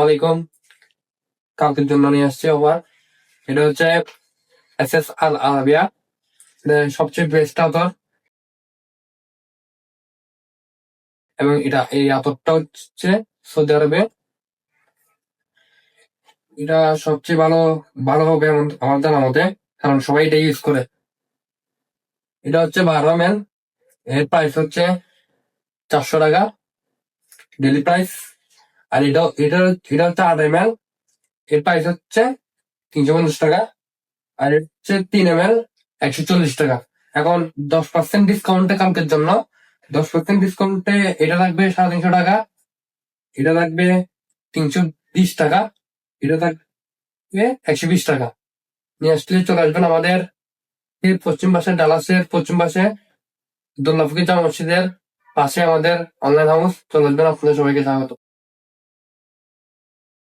আলাইকুম। কালকের জন্য নিয়ে আসছি ওভার। এটা হচ্ছে এস আল আরাবিয়া, এটা সবচেয়ে বেস্ট আতর। এবং এই আতরটা হচ্ছে সৌদি আরবে। এটা সবচেয়ে ভালো হবে আমার জানা মতে, কারণ সবাই এটা ইউজ করে। এটা হচ্ছে 12 ml, এর প্রাইস হচ্ছে 400 টাকা ডেলি প্রাইস। আর এটা হচ্ছে 8 ml, এর প্রাইস হচ্ছে 350 টাকা। আর এটা হচ্ছে 3 ml, 140 টাকা। এখন 10% ডিসকাউন্টে কালকের জন্য 10% ডিসকাউন্টে এটা লাগবে 350 টাকা, এটা লাগবে 320 টাকা, এটা থাকবে 120 টাকা। নিয়ে আসলে চলে আসবেন আমাদের এই পশ্চিম পাশে, ডালাসের পশ্চিম পাশে দোল্লাফুকি জামা মসজিদের পাশে আমাদের অনলাইন হাউস। চলে আসবেন, আপনাদের সবাইকে স্বাগত।